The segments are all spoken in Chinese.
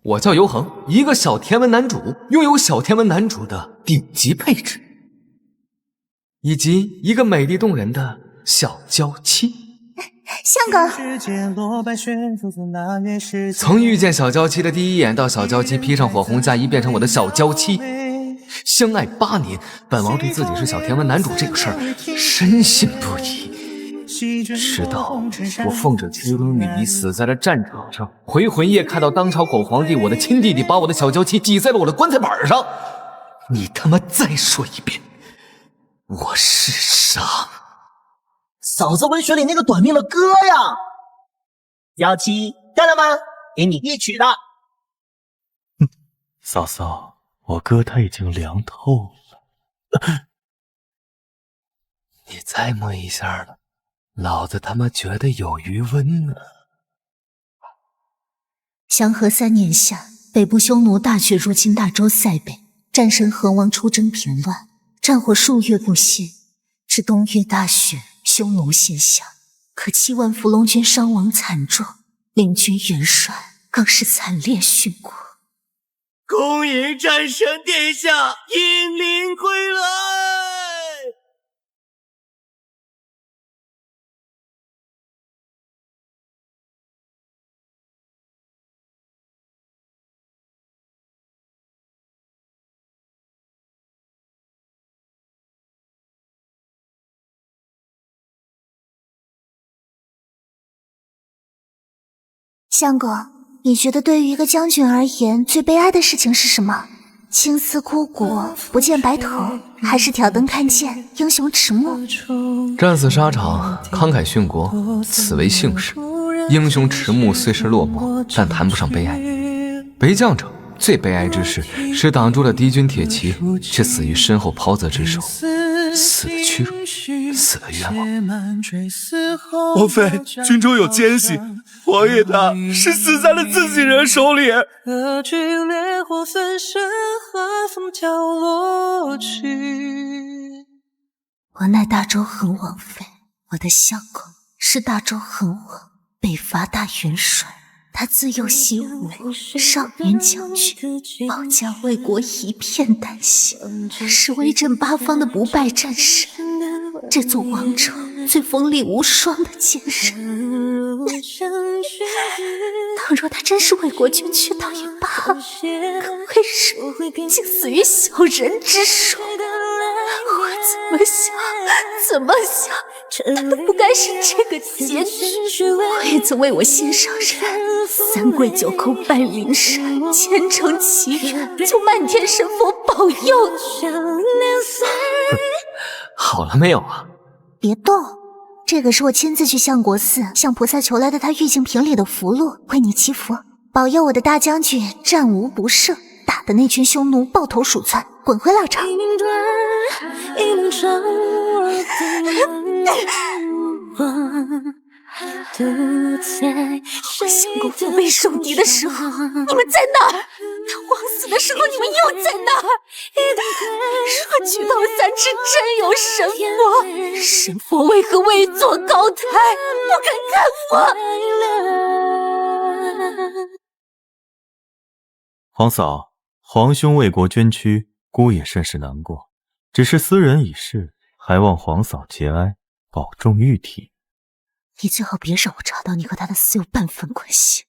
我叫尤恒，一个小天文男主，拥有小天文男主的顶级配置，以及一个美丽动人的小娇妻。相公，从遇见小娇妻的第一眼到小娇妻披上火红嫁衣变成我的小娇妻，相爱8年，本王对自己是小天文男主这个事儿深信不疑。直到我奉着天伦女仪死在了战场上，回魂夜看到当朝狗皇帝我的亲弟弟把我的小娇妻挤在了我的棺材板上。你他妈再说一遍，我是傻。嫂子文学里那个短命的哥呀！娇妻干了吗？给你一曲的。嫂嫂，我哥他已经凉透了。你再摸一下了，老子他妈觉得有余温呢。祥和3年夏，北部匈奴大举入侵大周塞北，战神恒王出征平乱，战火数月不歇，至冬月大雪，匈奴陷下，可7万伏龙军伤亡惨重，领军元帅更是惨烈殉国。恭迎战神殿下英灵归来！相公，你觉得对于一个将军而言，最悲哀的事情是什么？青丝枯骨，不见白头，还是挑灯看剑，英雄迟暮？战死沙场，慷慨殉国，此为幸事。英雄迟暮虽是落寞，但谈不上悲哀。为将者最悲哀之事，是挡住了敌军铁骑，却死于身后袍泽之手，死的屈辱，死的冤枉。王妃，军中有奸细，王爷他是死在了自己人手里。何惧烈火焚身，寒风飘落去。我乃大周恒王妃，我的相公是大周恒王，北伐大元帅。他自幼习武，少年将军，保家卫国一片丹血，是威震八方的不败战神，这座王城最锋利无双的剑神。倘若他真是为国捐躯倒也罢，可为什么竟死于小人之手？我怎么想，他都不该是这个结局。我也曾为我心上人3跪9叩拜灵山，虔诚祈愿，求漫天神佛保佑你。好了没有啊？别动，这个是我亲自去相国寺向菩萨求来的他玉净瓶里的符箓，为你祈福，保佑我的大将军战无不胜，打的那群匈奴抱头鼠窜，滚回老巢。我相公腹背受敌的时候，你们在哪儿？他枉死的时候，你们又在哪儿？若举头三尺真有神佛，神佛为何未坐高台，不肯看我？皇嫂，皇兄为国捐躯，姑也甚是难过。只是斯人已逝，还望皇嫂节哀，保重玉体。你最好别让我查到你和他的死有半分关系。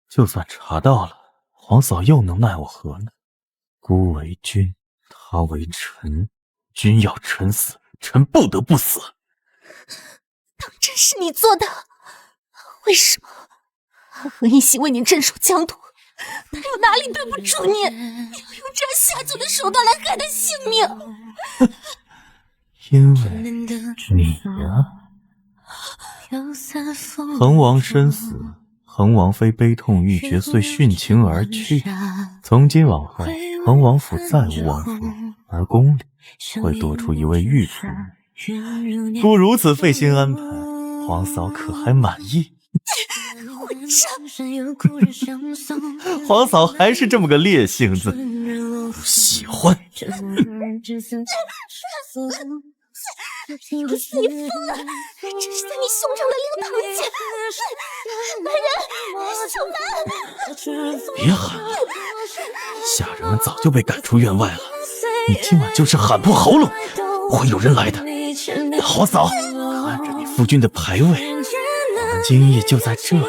就算查到了，皇嫂又能奈我何呢？孤为君，他为臣，君要臣死，臣不得不死。当真是你做的？为什么？何一行为你镇守疆土，他有哪里对不住你？你要用这样下作的手段来害他性命？因为你呀，恒王身死，恒王妃悲痛欲绝，遂殉情而去。从今往后，恒王府再无王妃，而宫里会多出一位御夫。姑如此费心安排，皇嫂可还满意？混账！皇嫂还是这么个烈性子，不喜欢。你疯了！这是在你胸上的灵堂剑！来人，别喊了，下人们早就被赶出院外了。你今晚就是喊破喉咙，会有人来的。好嫂，看着你夫君的牌位，我们今夜就在这里，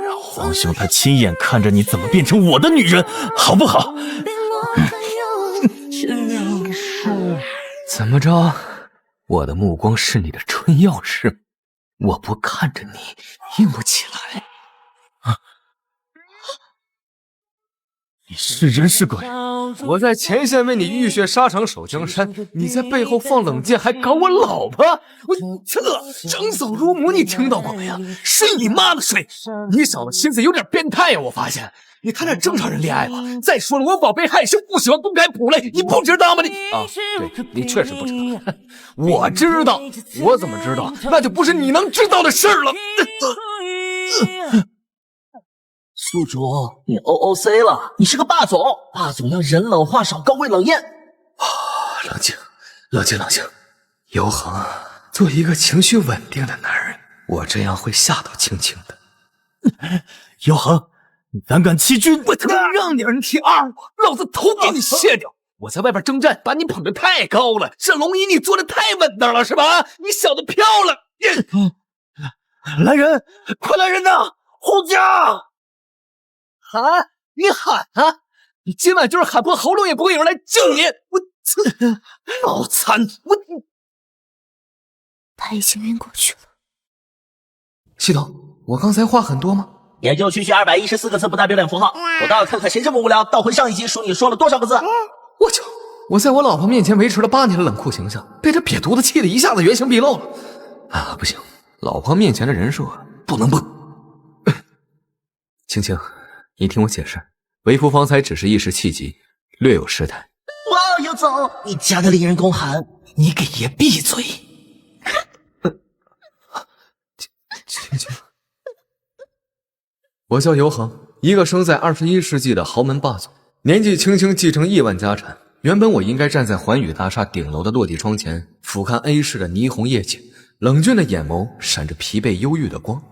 让皇兄他亲眼看着你怎么变成我的女人，好不好？怎么着？我的目光是你的春药是吗？我不看着你，硬不起来。你是人是鬼？我在前线为你浴血沙场守江山，你在背后放冷箭，还搞我老婆！我长嫂如母，你听到过没呀？睡你妈的睡！你小子心思有点变态呀！我发现你谈点正常人恋爱吧。再说了，我宝贝害羞，不喜欢公开普类，你不知道吗？你啊，对你确实不知道。我知道，我怎么知道？那就不是你能知道的事儿了。宿主，你 OOC 了，你是个霸总，霸总要人冷话少，高贵冷艳。冷静，冷静，冷静。尤恒，做一个情绪稳定的男人，我这样会吓到青青的。尤恒，你胆敢欺君！我他妈让你2T2我，老子头给你卸掉！我在外边征战，把你捧得太高了，这龙椅你坐得太稳当了，是吧？你小子飘了！来人，快来人呐！护驾！喊，你喊啊！你今晚就是喊破喉咙也不会有人来救你！我脑残！他已经晕过去了。系统，我刚才话很多吗？也就区区214个字不带标点符号，我倒要看看谁这么无聊，倒回上一集数你说了多少个字。我去！我在我老婆面前维持了8年的冷酷形象，被这瘪犊子气得一下子原形毕露了。啊，不行，老婆面前的人设不能崩。青青，你听我解释，为夫方才只是一时气急，略有失态。哇，尤总，你家的令人公寒，你给爷闭嘴！青青，我叫尤恒，一个生在21世纪的豪门霸总，年纪轻轻继承亿万家产。原本我应该站在环宇大厦顶楼的落地窗前，俯瞰 A 市的霓虹夜景，冷峻的眼眸闪着疲惫忧郁的光。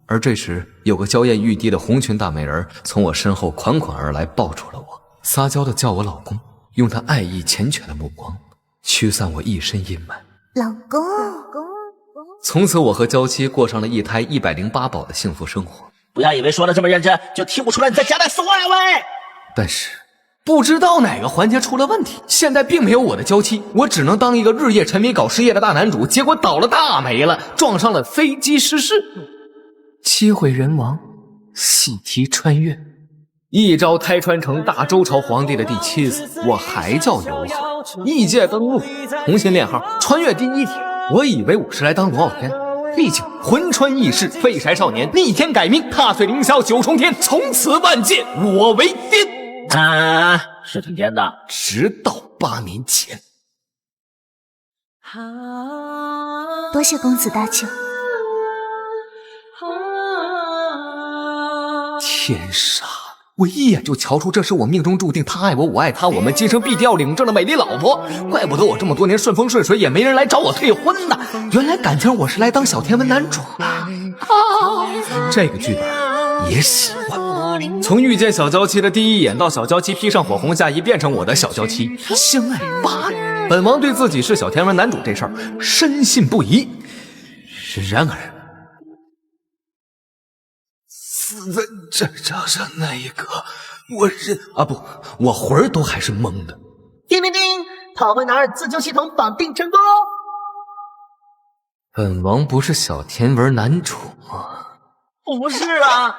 而这时，有个娇艳欲滴的红裙大美人从我身后款款而来，抱住了我，撒娇的叫我老公，用她爱意缱绻的目光驱散我一身阴霾。老公，从此我和娇妻过上了一胎108宝的幸福生活。不要以为说的这么认真，就听不出来你在夹带私货呀喂！但是不知道哪个环节出了问题，现在并没有我的娇妻，我只能当一个日夜沉迷搞事业的大男主，结果倒了大霉了，撞上了飞机失事。7毁人亡，喜提穿越，一朝胎穿成大周朝皇帝的第7子，我还叫尤恒。异界登陆，重新练号，穿越第1帖。我以为我是来当龙傲天，毕竟魂穿异世，废柴少年逆天改命，踏碎凌霄9重天，从此万界我为巅。啊，是挺颠的。直到8年前。多谢公子大救。天杀！我一眼就瞧出这是我命中注定，他爱我，我爱他，我们今生必定要领证的美丽老婆。怪不得我这么多年顺风顺水，也没人来找我退婚呢。原来感情我是来当小天文男主啊！这个剧本也喜欢。从遇见小娇妻的第一眼到小娇妻披上火红嫁衣变成我的小娇妻，相爱8年，本王对自己是小天文男主这事儿深信不疑。然而死在战场上那一刻，我魂儿都还是懵的。叮叮叮，讨回男儿自救系统绑定成功。本王不是小天文男主吗？不是啊。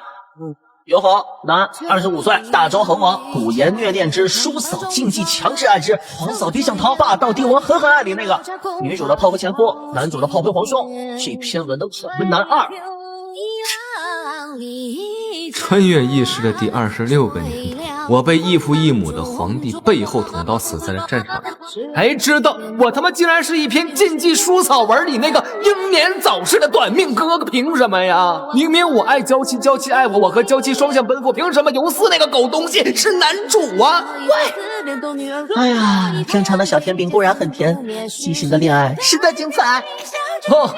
尤恒，男，25岁，大周恒王，古言虐恋之叔嫂禁忌强制爱之，皇嫂爹想逃，霸道帝王狠狠爱你那个。女主的炮灰前夫，男主的炮灰皇兄。这篇文的口为男2。穿越异世的第26个年头，我被异父异母的皇帝背后捅刀死在了战场上，才知道我他妈竟然是一篇禁忌书草文里那个英年早逝的短命哥哥，凭什么呀？明明我爱娇妻，娇妻爱我，我和娇妻双向奔赴，凭什么尤四那个狗东西是男主啊？喂！哎呀，正常的小甜饼固然很甜，畸形的恋爱实在精彩。哦，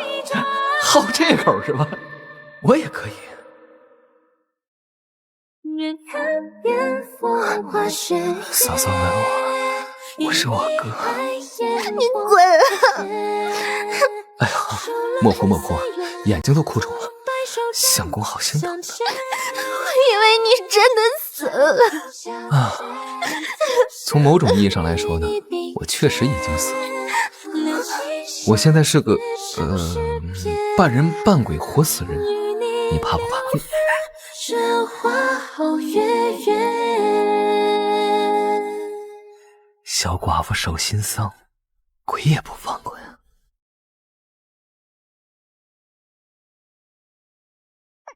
好这口是吧？我也可以。嫂嫂问我是我哥。你滚！哎呀，莫婆莫婆，眼睛都哭肿了。相公好心疼的。我以为你真的死了。啊，从某种意义上来说呢，我确实已经死了。我现在是个半人半鬼活死人，你怕不怕？小寡妇守心丧，鬼也不放过呀。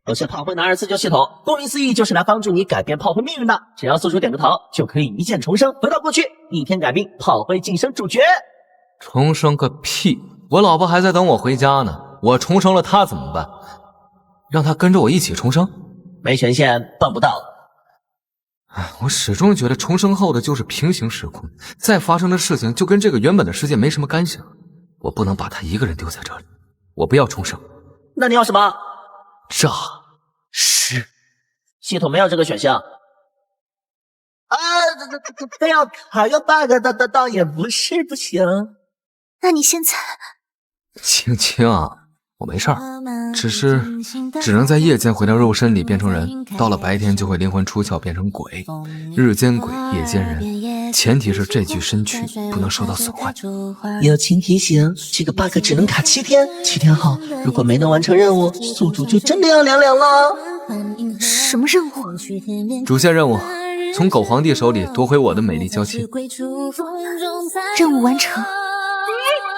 我是炮灰男24救系统，顾名思义就是来帮助你改变炮灰命运的。只要宿主点个头，就可以一键重生，回到过去，逆天改命，炮灰晋升主角。重生个屁！我老婆还在等我回家呢，我重生了她怎么办？让她跟着我一起重生？没权限办不到。我始终觉得重生后的就是平行时空，再发生的事情就跟这个原本的世界没什么干系了。我不能把她一个人丢在这里，我不要重生。那你要什么？诈尸。系统没有这个选项。啊，这要卡个 bug 倒也不是不行。那你现在？青青啊，我没事儿，只能在夜间回到肉身里变成人，到了白天就会灵魂出窍变成鬼，日间鬼，夜间人，前提是这具身躯不能受到损坏。友情提醒，这个 bug 只能卡7天，7天后如果没能完成任务，宿主就真的要凉凉了。什么任务？主线任务，从狗皇帝手里夺回我的美丽娇妻。任务完成。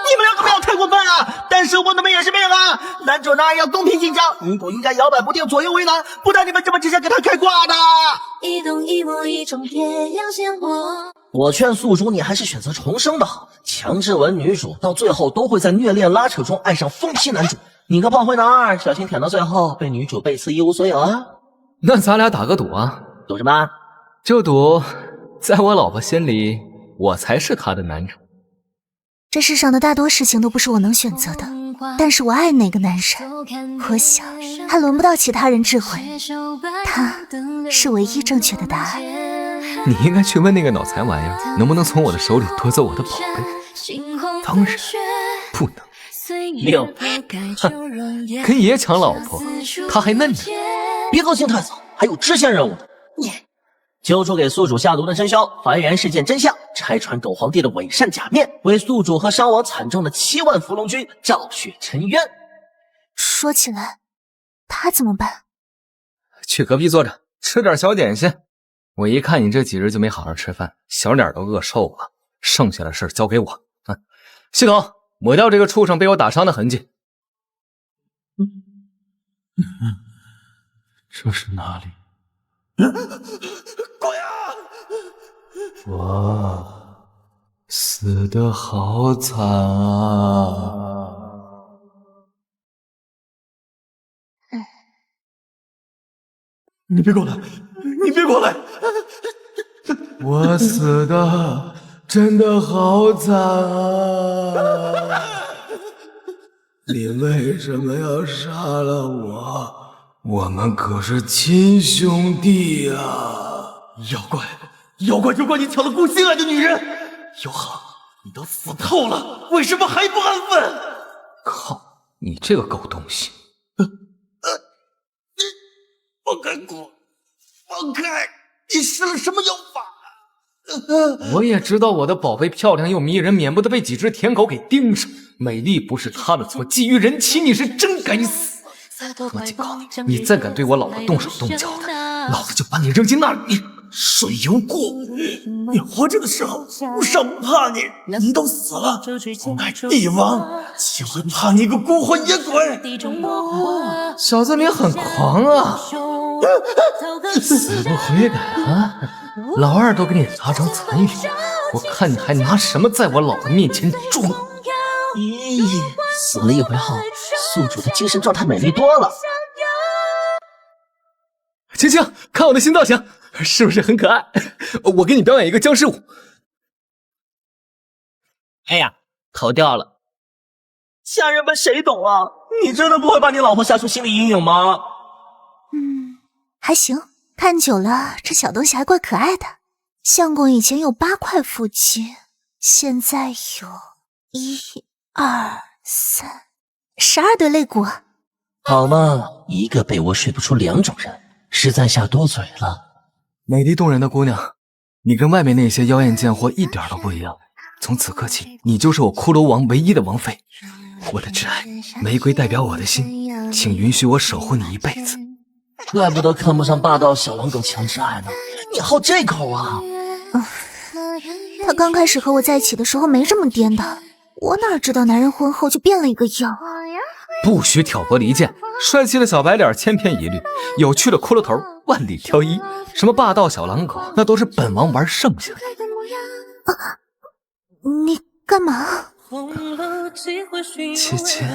你们两个不要太过分啊！单身我的命也是命啊！男主男二要公平竞争，女主应该摇摆不定，左右为难，不然你们怎么直接给他开挂的？我劝宿主你还是选择重生的好，强制吻女主，到最后都会在虐恋拉扯中爱上疯批男主。你个炮灰男二，小心舔到最后被女主背刺一无所有啊！那咱俩打个赌啊？赌什么？就赌，在我老婆心里，我才是她的男主。这世上的大多事情都不是我能选择的，但是我爱那个男人，我想还轮不到其他人智慧，他是唯一正确的答案。你应该去问那个脑残玩意儿，能不能从我的手里夺走我的宝贝？当然不能。6，跟爷抢老婆，他还嫩呢。别高兴太早，还有支线任务呢。揪出给宿主下毒的真凶，还原事件真相，拆穿狗皇帝的伪善假面，为宿主和伤亡惨重的7万伏龙军昭雪沉冤。说起来，他怎么办？去隔壁坐着，吃点小点心。我一看你这几日就没好好吃饭，小脸都饿瘦了。剩下的事交给我。系统，抹掉这个畜生被我打伤的痕迹。这是哪里？鬼啊！我死得好惨啊！你别过来！你别过来！我死的真的好惨啊！你为什么要杀了我？我们可是亲兄弟呀！妖怪就怪你抢了顾心爱的女人！尤航，你都死透了，为什么还不安分？靠，你这个狗东西！放开我！放开！你施了什么妖法？我也知道我的宝贝漂亮又迷人，免不得被几只舔狗给盯上。美丽不是她的错，觊觎人妻，你是真该死！我警告你，你再敢对我老婆动手动脚的，老子就把你扔进那里！水油过，你活着的时候不上不怕你，人都死了，我乃帝王，岂会怕你个孤魂野鬼？小子你很狂啊！死不悔改啊！老二都给你砸成残余，我看你还拿什么在我老婆面前装？咦，死了一回后，宿主的精神状态美丽多了。青青，看我的新造型，是不是很可爱？我给你表演一个僵尸舞。哎呀，头掉了。家人们谁懂啊？你真的不会把你老婆吓出心理阴影吗？还行，看久了，这小东西还怪可爱的。相公以前有8块腹肌，现在有1、2、3、12对肋骨。好嘛，一个被窝睡不出2种人，实在下多嘴了。美丽动人的姑娘，你跟外面那些妖艳贱货一点都不一样。从此刻起，你就是我骷髅王唯一的王妃。我的挚爱，玫瑰代表我的心，请允许我守护你一辈子。怪不得看不上霸道小狼狗强制爱呢，你好这口啊！他刚开始和我在一起的时候没这么颠的，我哪知道男人婚后就变了一个样。不许挑拨离间，帅气的小白脸千篇一律，有趣的骷髅头万里挑一，什么霸道小狼狗，那都是本王玩剩下的。你干嘛？姐姐，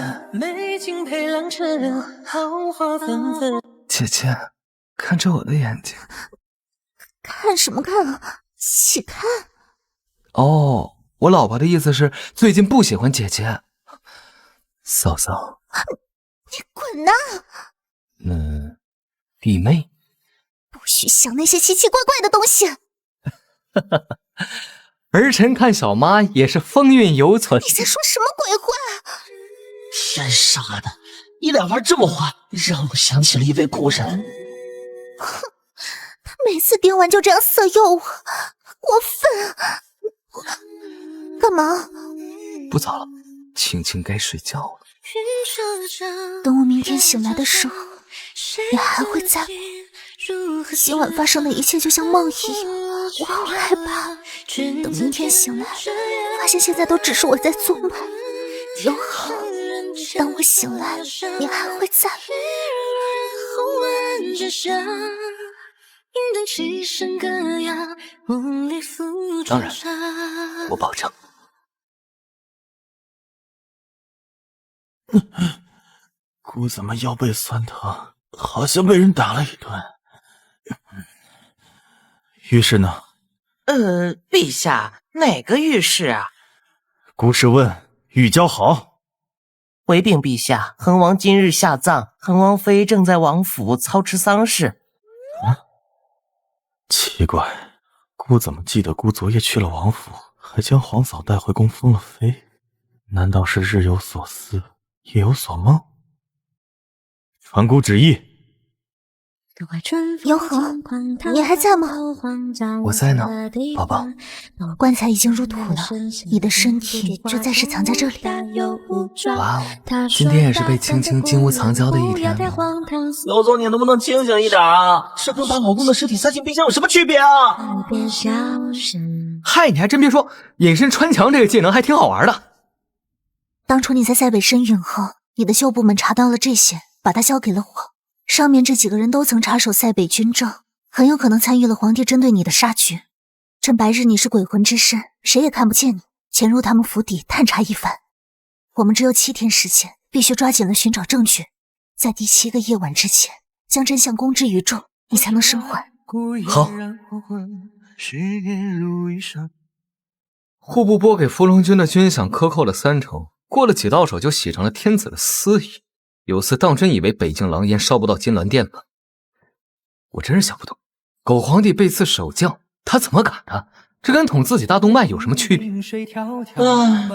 姐姐，看着我的眼睛。看什么看啊？起看。哦，我老婆的意思是最近不喜欢姐姐。嫂嫂，你滚呐！弟妹，不许想那些奇奇怪怪的东西。儿臣看小妈也是风韵犹存。你在说什么鬼话？天杀的，你俩玩这么花，让我想起了一位故人。哼，他每次颠完就这样色诱我，过分！干嘛？不早了，青青该睡觉了。等我明天醒来的时候，你还会在吗？今晚发生的一切就像梦一样，我好害怕。等明天醒来，发现现在都只是我在做梦。又好，当我醒来，你还会在吗？当然，我保证。姑怎么腰背酸疼，好像被人打了一顿。御史呢？陛下，哪个御史啊？姑是问玉娇豪。回禀陛下，恒王今日下葬，恒王妃正在王府操持丧事。奇怪，姑怎么记得姑昨夜去了王府，还将皇嫂带回宫封了妃？难道是日有所思，夜有所梦？传姑旨意。有好，你还在吗？我在呢，宝宝。棺材已经入土了，你的身体就暂时藏在这里。哇哦，今天也是被青青金屋藏娇的一天呢。刘总，你能不能清醒一点啊？这跟把老公的尸体塞进冰箱有什么区别啊？嗨，你还真别说，隐身穿墙这个技能还挺好玩的。当初你在塞北申允后，你的旧部门查到了这些，把它交给了我。上面这几个人都曾插手塞北军政，很有可能参与了皇帝针对你的杀局。趁白日你是鬼魂之身，谁也看不见你，潜入他们府邸探查一番。我们只有7天时间，必须抓紧了寻找证据，在第7个夜晚之前将真相公之于众，你才能生还。好。户部拨给伏龙军的军饷克扣了30%，过了几道手就洗成了天子的私仪。有司当真以为北境狼烟烧不到金銮殿吗？我真是想不通，狗皇帝被赐守将，他怎么敢的？这跟捅自己大动脉有什么区别？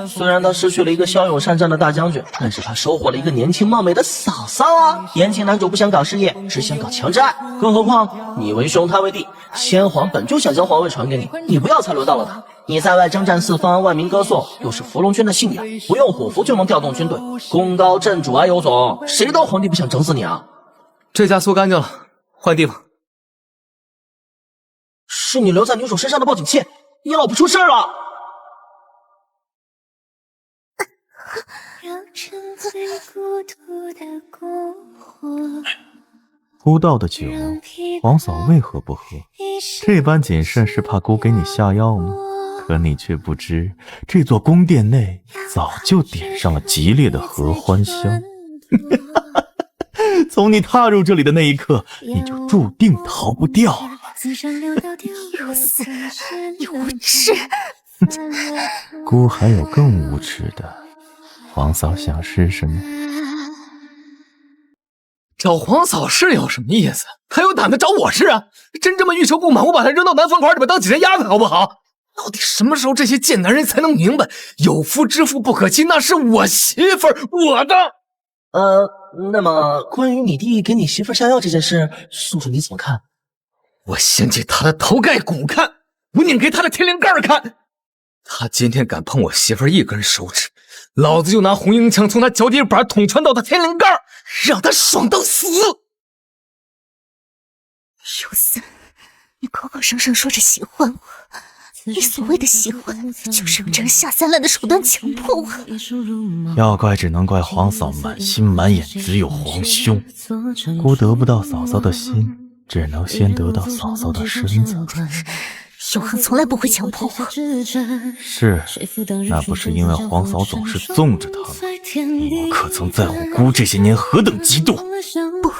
虽然他失去了一个骁勇善战的大将军，但是他收获了一个年轻貌美的嫂嫂啊！言情男主不想搞事业，只想搞强制爱，更何况你为兄，他为弟，先皇本就想将皇位传给你，你不要才轮到了他。你在外征战四方，万民歌颂，又是伏龙军的信仰，不用虎符就能调动军队，功高震主啊，尤总！谁当皇帝不想整死你啊？这家搜干净了，换地方。是你留在女主身上的报警器，你老婆出事了！姑倒的酒，皇嫂为何不喝？这般谨慎是怕姑给你下药吗？可你却不知，这座宫殿内早就点上了激烈的合欢香。从你踏入这里的那一刻，你就注定逃不掉了。有死，你无耻！姑还有更无耻的，皇嫂想试试吗？找黄嫂是有什么意思？他有胆子找我是啊！真这么欲求不满，我把他扔到南风口里边当几天鸭子好不好？到底什么时候这些贱男人才能明白，有夫之妇不可欺，那是我媳妇儿，我的。那么关于你弟给你媳妇下药这件事，宿主你怎么看？我先给他的头盖骨看，我拧给他的天灵盖看。他今天敢碰我媳妇儿一根手指，老子就拿红缨枪从他脚底板捅穿到他天灵盖，让他爽到死。有森，你口口声声说着喜欢我，你所谓的喜欢，就是用这样下三滥的手段强迫我。要怪只能怪黄嫂满心满眼只有皇兄，姑得不到嫂嫂的心，只能先得到嫂嫂的身子。永恒从来不会强迫我。是，那不是因为黄嫂总是纵着他吗？我可曾在乎姑这些年何等嫉妒？不，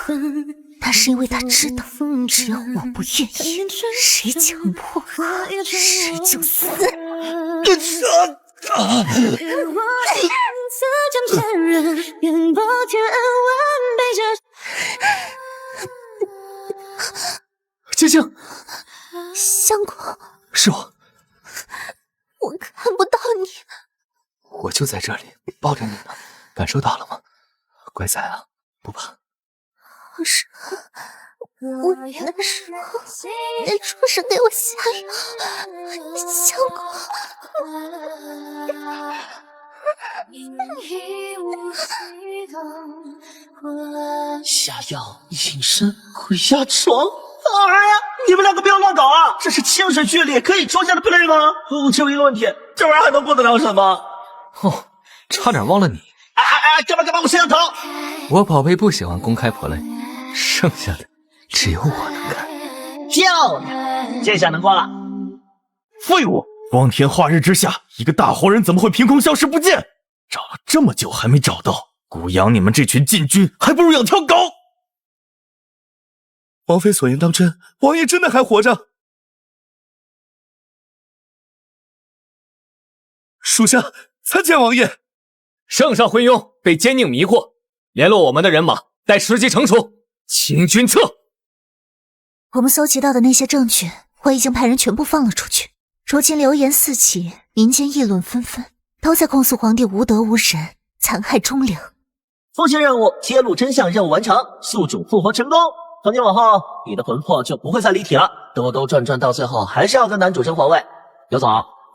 那是因为他知道，只要我不愿意，谁强迫我，谁就死。青青，相公，是我，我看不到你，我就在这里抱着你呢，感受到了吗？乖仔啊，不怕。好是，我那时候你说是给我下药，相公。下药隐身会下床？哎呀，你们两个不要乱搞啊！这是清水剧里可以装下的 play 吗？只有一个问题，这玩意儿还能过得了审吗？哦，差点忘了你。干嘛？我摄像头！我宝贝不喜欢公开 play， 剩下的只有我能看。漂亮，这下能过了。废物！光天化日之下，一个大活人怎么会凭空消失不见？找了这么久还没找到，姑养你们这群禁军，还不如养条狗！王妃所言当真，王爷真的还活着。属下参见王爷。圣上昏庸，被奸佞迷惑，联络我们的人马，待时机成熟，清君侧。我们搜集到的那些证据，我已经派人全部放了出去。如今流言四起，民间议论纷纷，都在控诉皇帝无德无仁，残害忠良。复兴任务揭露真相任务完成，宿主复活成功。从今往后，你的魂魄就不会再离体了，兜兜转转到最后还是要跟男主争皇位。刘总，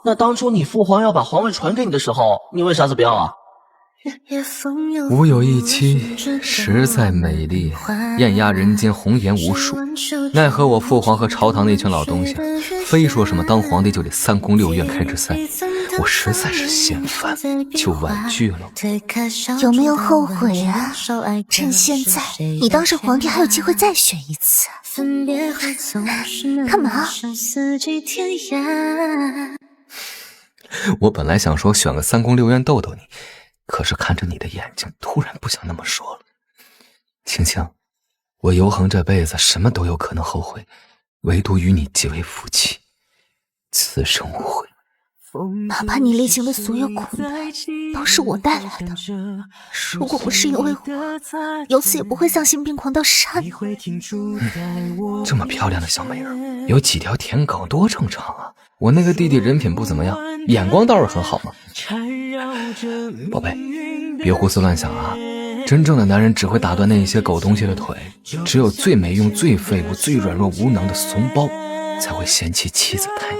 那当初你父皇要把皇位传给你的时候，你为啥子不要啊？吾有一妻，实在美丽，艳压人间，红颜无数。奈何我父皇和朝堂那群老东西，非说什么当皇帝就得3宫6院开枝赛，我实在是嫌烦，就婉拒了。有没有后悔啊？趁现在，你当上皇帝还有机会再选一次。干嘛？我本来想说选个3宫6院逗逗你，可是看着你的眼睛，突然不想那么说了。青青，我尤恒这辈子什么都有可能后悔，唯独与你结为夫妻，此生无悔。哪怕你历经的所有苦难都是我带来的，如果不是因为我，由此也不会丧心病狂到杀你。这么漂亮的小美人，有几条舔狗多正常啊！我那个弟弟人品不怎么样，眼光倒是很好嘛。宝贝，别胡思乱想啊！真正的男人只会打断那些狗东西的腿，只有最没用、最废物、最软弱无能的怂包，才会嫌弃妻子太美。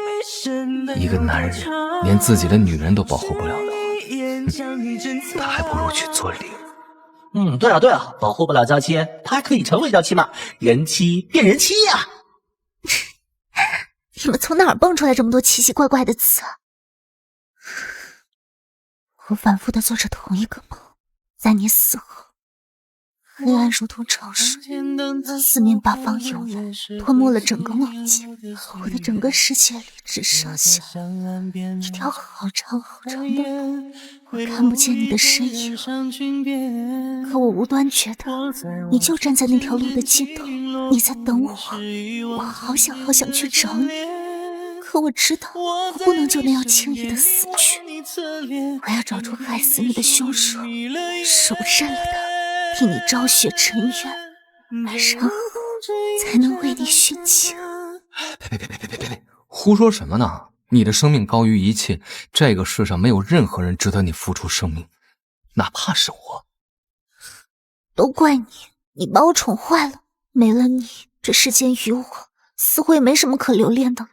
一个男人连自己的女人都保护不了的话，他还不如去做零。对啊，保护不了娇妻，他还可以成为娇妻嘛，人妻变人妻呀！你们从哪儿蹦出来这么多奇奇怪怪的词啊？我反复的做着同一个梦，在你死后，黑暗如同潮水，四面八方涌来，吞没了整个梦境。我的整个世界里只剩下一条好长好长的路，我看不见你的身影，可我无端觉得你就站在那条路的尽头，你在等我，我好想好想去找你。可我知道，我不能就那样轻易的死去，我要找出害死你的凶手，手刃了他，替你昭雪沉冤，然后才能为你殉情。别，胡说什么呢？你的生命高于一切，这个世上没有任何人值得你付出生命，哪怕是我。都怪你，你把我宠坏了，没了你，这世间与我似乎也没什么可留恋的。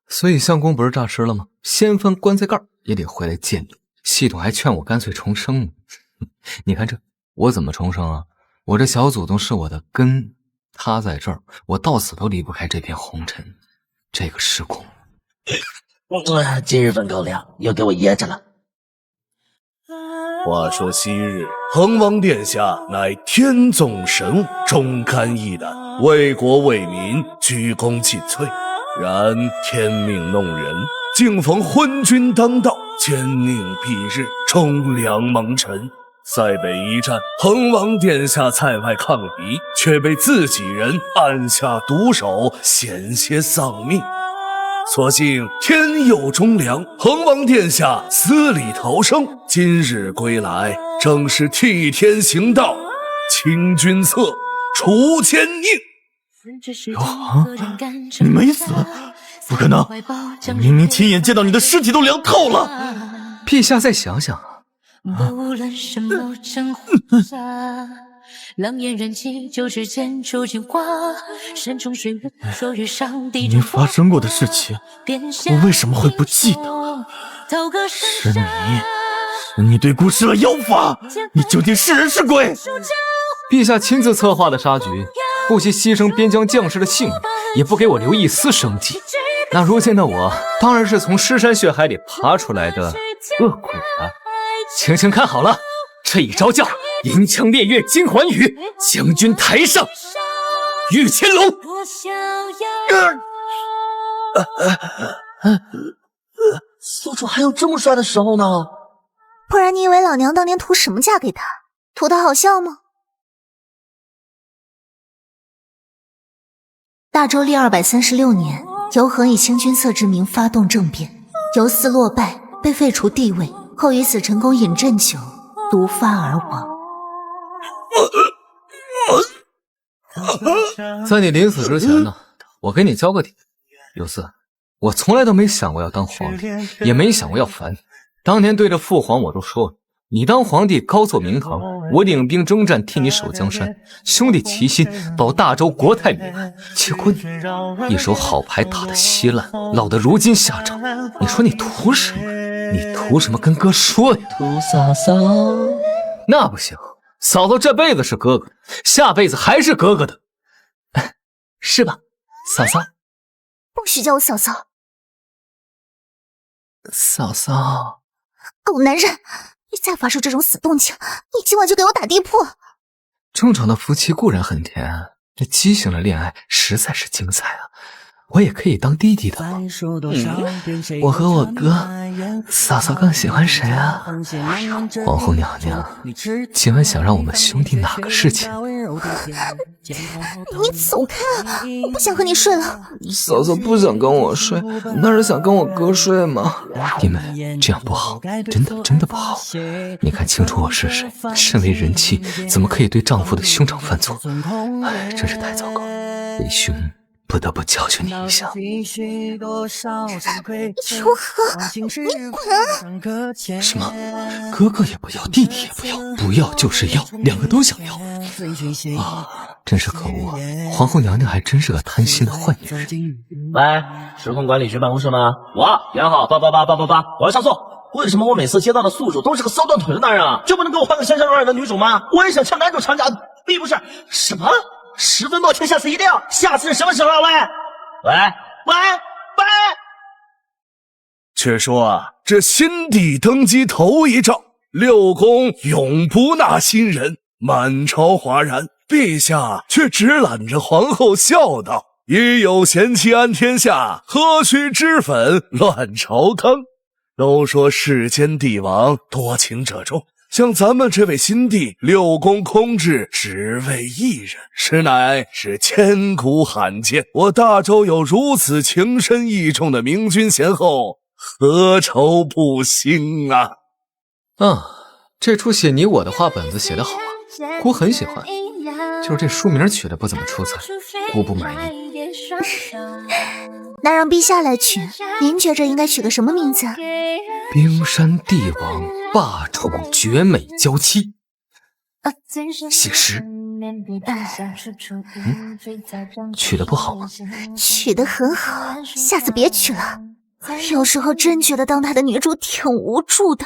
所以相公不是诈尸了吗？掀翻棺材盖也得回来见你。系统还劝我干脆重生呢。你看这，我怎么重生啊？我这小祖宗是我的根，他在这儿，我到死都离不开这片红尘，这个时空。今日份狗粮又给我噎着了。话说昔日恒王殿下乃天纵神武，忠肝义胆，为国为民，鞠躬尽瘁。然天命弄人，竟逢昏君当道，奸佞蔽日，忠良蒙尘。塞北一战，恒王殿下在外抗敌，却被自己人按下毒手，险些丧命。所幸天佑忠良，恒王殿下死里逃生，今日归来，正是替天行道，清君侧，除奸佞。有恒，你没死？不可能！我明明亲眼见到你的尸体都凉透了。陛下再想想啊。无论什么真或假，狼烟燃起，就指尖出金花，山中水月说月上帝你发生过的事情，我为什么会不记得？是你对孤施了妖法，你究竟是人是鬼？陛下亲自策划的杀局，不惜牺牲边疆将士的性命，也不给我留一丝生机。那如今的我，当然是从尸山血海里爬出来的恶鬼了。请看好了，这一招叫银枪烈月金环羽，将军台上御乾隆。宿主还有这么帅的时候呢？不然你以为老娘当年图什么嫁给他？图他好笑吗？大周历236年，由恒以清君侧之名发动政变，由司落败，被废除地位，后以死成功饮鸩酒，毒发而亡。在你临死之前呢，我给你交个底，有四，我从来都没想过要当皇帝，也没想过要反你。当年对着父皇我都说了，你当皇帝高奏明堂，我领兵征战替你守江山，兄弟齐心保大周国泰民安。结果你一手好牌打得稀烂，落得如今下场，你说你图什么？你图什么？跟哥说呀！图嫂嫂，那不行，嫂嫂这辈子是哥哥的，下辈子还是哥哥的，是吧，嫂嫂？不许叫我嫂嫂！嫂嫂，狗男人！你再发出这种死动静，你今晚就给我打地铺！正常的夫妻固然很甜，这畸形的恋爱实在是精彩啊！我也可以当弟弟的吗？我和我哥，嫂嫂更喜欢谁啊？皇后娘娘，今晚想让我们兄弟哪个侍寝？你走开啊！我不想和你睡了。嫂嫂不想跟我睡，那是想跟我哥睡吗？你们这样不好，真的不好。你看清楚我是谁，身为人妻，怎么可以对丈夫的兄长犯错？哎，真是太糟糕了，为兄不得不教训你一下。如何？你滚！什么？哥哥也不要，弟弟也不要，不要就是要，两个都想要啊！真是可恶啊！皇后娘娘还真是个贪心的坏女人。喂，时空管理局办公室吗？我编号8888888，我要上诉。为什么我每次接到的宿主都是个骚断腿的男人啊？就不能给我换个香香软软的女主吗？我也想抢男主长假，并不是什么。10分抱歉，下次一定要。下次是什么时候啊？喂！却说啊，这新帝登基头一诏，六宫永不纳新人，满朝哗然。陛下却只揽着皇后笑道：“已有贤妻安天下，何须脂粉乱朝纲？”都说世间帝王多情者众，像咱们这位新帝，六宫空置，只为一人，实乃是千古罕见。我大周有如此情深义重的明君贤后，何愁不兴啊？这出写你我的话本子写得好啊，我很喜欢。就是这书名取得不怎么出彩，姑不满意。那让陛下来取，您觉着应该取个什么名字？冰山帝王霸宠绝美娇妻。写实。取得不好吗？取得很好，下次别取了。有时候真觉得当他的女主挺无助的。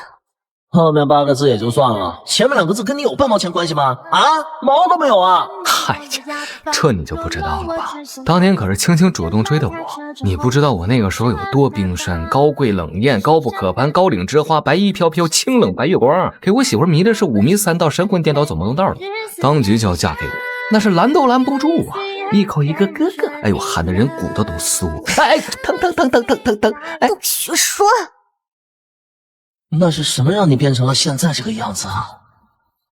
后面8个字也就算了，前面2个字跟你有半毛钱关系吗？啊，毛都没有啊！嗨呀，这你就不知道了吧？当年可是青青主动追的我，你不知道我那个时候有多冰山高贵冷艳高不可攀高岭之花白衣飘飘清冷白月光，给我媳妇迷的是五迷三道神魂颠倒走不动道了，当即就要嫁给我，那是拦都拦不住啊！一口一个哥哥，哎呦，喊的人骨头都酥，哎，疼疼疼疼疼疼疼，哎，不许说。那是什么让你变成了现在这个样子啊？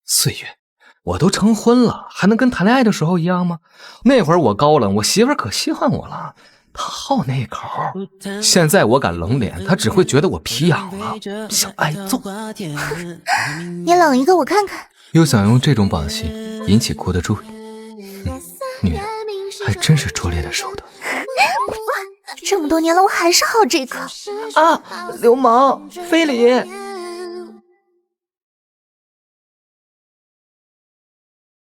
岁月，我都成婚了，还能跟谈恋爱的时候一样吗？那会儿我高冷，我媳妇儿可稀罕我了，她好那口。现在我敢冷脸，她只会觉得我皮痒了，想挨揍。你冷一个我看看。又想用这种把戏引起姑的注意，女人还真是拙劣的手段。这么多年了，我还是好这个啊！流氓，非礼！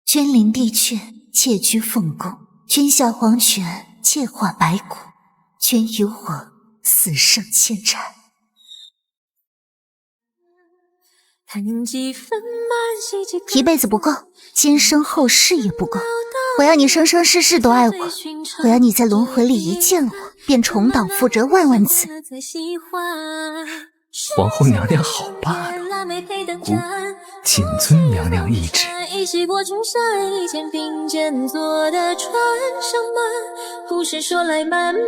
君临帝阙，妾居凤宫。君下黄泉，妾化白骨。君与我死生牵缠。一辈子不够，今生后世也不够。我要你生生世世都爱我，我要你在轮回里一见我便重蹈覆辙万万次。皇后娘娘好霸道，姑谨遵娘娘懿旨。一起过群山，一肩并肩坐的船上门，故事说来慢慢谈。